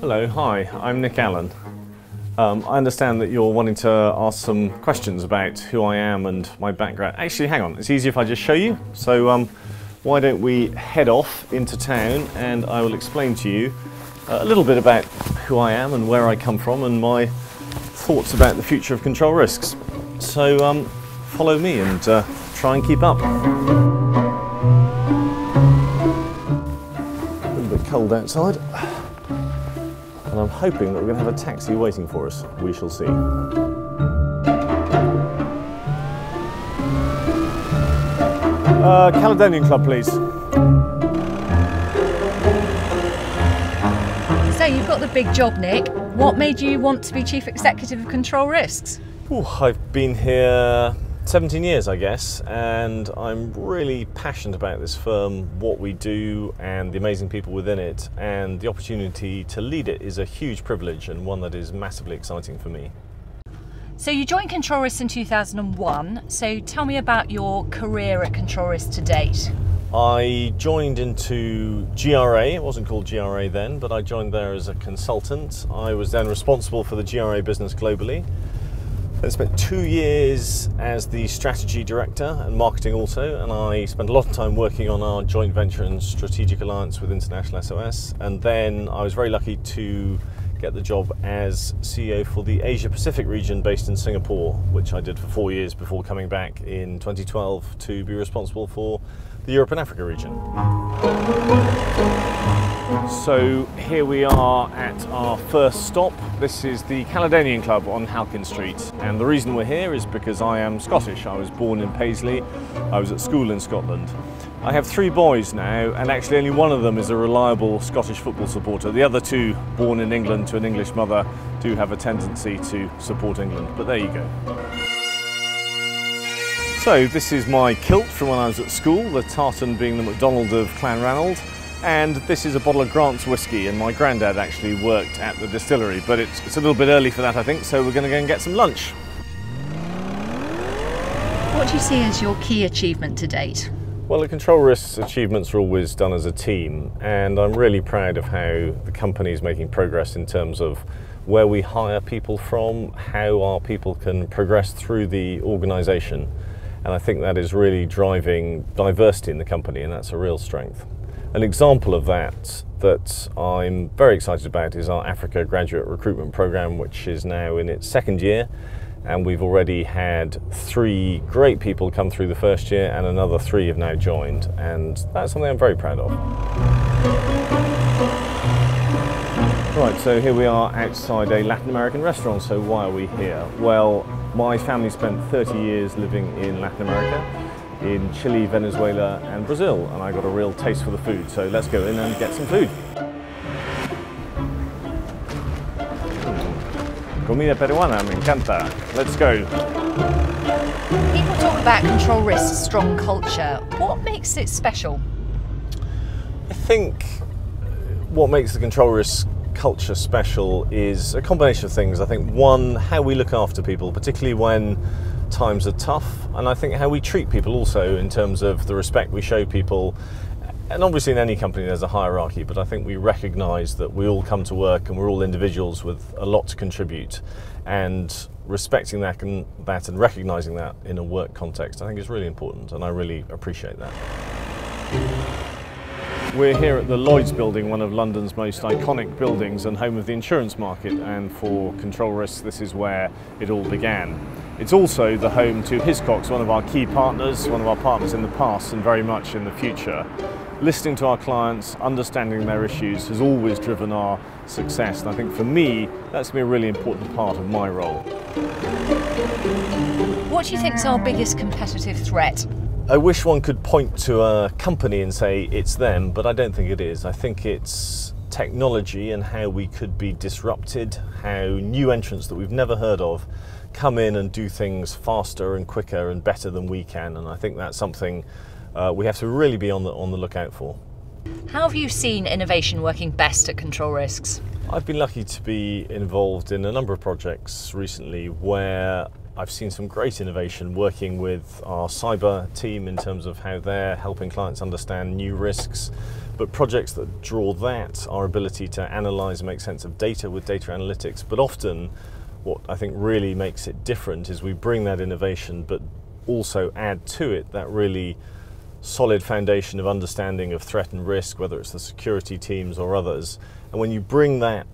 Hello, hi, I'm Allan. I understand that you're wanting to ask some questions about who I am and my background. Actually, hang on, it's easier if I just show you. So why don't we head off into town and I will explain to you a little bit about who I am and where I come from and my thoughts about the future of control risks. So follow me and try and keep up. A little bit cold outside. And I'm hoping that we're going to have a taxi waiting for us. We shall see. Caledonian Club, please. So you've got the big job, Nick. What made you want to be Chief Executive of Control Risks? I've been here 17 years, I guess, and I'm really passionate about this firm, what we do and the amazing people within it, and the opportunity to lead it is a huge privilege and one that is massively exciting for me. So you joined Control Risks in 2001, so tell me about your career at Control Risks to date. I joined into GRA, it wasn't called GRA then, but I joined there as a consultant. I was then responsible for the GRA business globally. I spent 2 years as the strategy director and marketing also, and I spent a lot of time working on our joint venture and strategic alliance with International SOS, and then I was very lucky to get the job as CEO for the Asia Pacific region based in Singapore, which I did for 4 years before coming back in 2012 to be responsible for the Europe and Africa region. So here we are at our first stop. This is the Caledonian Club on Halkin Street, and the reason we're here is because I am Scottish. I was born in Paisley. I was at school in Scotland. I have 3 boys now, and actually only one of them is a reliable Scottish football supporter. The other 2, born in England to an English mother, do have a tendency to support England, but there you go. So this is my kilt from when I was at school, the tartan being the MacDonald of Clanranald. And this is a bottle of Grant's whiskey, and my granddad actually worked at the distillery, but it's a little bit early for that, I think, so we're going to go and get some lunch. What do you see as your key achievement to date? Well, the Control Risks achievements are always done as a team, and I'm really proud of how the company is making progress in terms of where we hire people from, how our people can progress through the organisation, and I think that is really driving diversity in the company, and that's a real strength. An example of that I'm very excited about is our Africa graduate recruitment program, which is now in its 2nd year, and we've already had 3 great people come through the 1st year and another 3 have now joined, and that's something I'm very proud of. Right, so here we are outside a Latin American restaurant. So why are we here? Well, my family spent 30 years living in Latin America, in Chile, Venezuela and Brazil, and I got a real taste for the food, so let's go in and get some food. Comida peruana, me encanta. Let's go. People talk about Control Risks' strong culture. What makes it special? I think what makes the Control Risks culture special is a combination of things. I think one, how we look after people, particularly when times are tough, and I think how we treat people also in terms of the respect we show people. And obviously in any company there's a hierarchy, but I think we recognise that we all come to work and we're all individuals with a lot to contribute, and respecting that and recognising that in a work context I think is really important, and I really appreciate that. We're here at the Lloyd's building, one of London's most iconic buildings and home of the insurance market, and for Control Risks this is where it all began. It's also the home to Hiscox, one of our key partners, one of our partners in the past and very much in the future. Listening to our clients, understanding their issues has always driven our success, and I think for me that's going to be a really important part of my role. What do you think is our biggest competitive threat? I wish one could point to a company and say it's them, but I don't think it is. I think it's technology and how we could be disrupted, how new entrants that we've never heard of come in and do things faster and quicker and better than we can, and I think that's something we have to really be on the lookout for. How have you seen innovation working best at Control Risks? I've been lucky to be involved in a number of projects recently where I've seen some great innovation working with our cyber team in terms of how they're helping clients understand new risks. But projects that draw that, our ability to analyse and make sense of data with data analytics. But often what I think really makes it different is we bring that innovation but also add to it that really solid foundation of understanding of threat and risk, whether it's the security teams or others. And when you bring that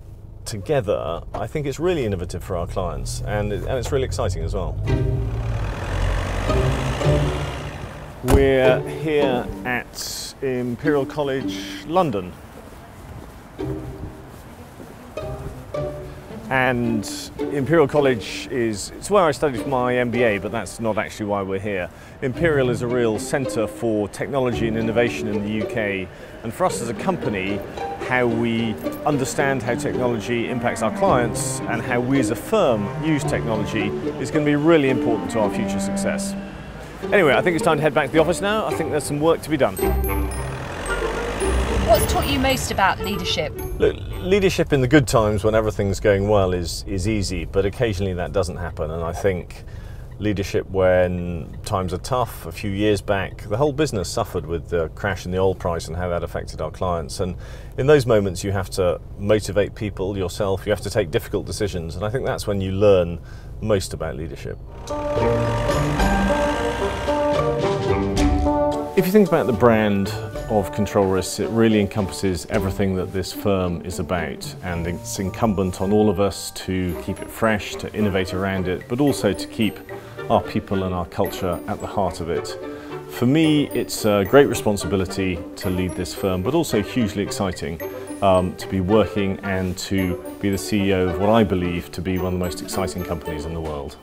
together, I think it's really innovative for our clients, and it's really exciting as well. We're here at Imperial College London, and Imperial College it's where I studied for my MBA, but that's not actually why we're here. Imperial is a real centre for technology and innovation in the UK, and for us as a company, how we understand how technology impacts our clients and how we as a firm use technology is going to be really important to our future success. Anyway, I think it's time to head back to the office now. I think there's some work to be done. What's taught you most about leadership? Look, leadership in the good times when everything's going well is easy, but occasionally that doesn't happen. And I think leadership when times are tough, a few years back, the whole business suffered with the crash in the oil price and how that affected our clients. And in those moments you have to motivate people, yourself, you have to take difficult decisions. And I think that's when you learn most about leadership. If you think about the brand of Control Risks, it really encompasses everything that this firm is about, and it's incumbent on all of us to keep it fresh, to innovate around it, but also to keep our people and our culture at the heart of it. For me, it's a great responsibility to lead this firm, but also hugely exciting to be working and to be the CEO of what I believe to be one of the most exciting companies in the world.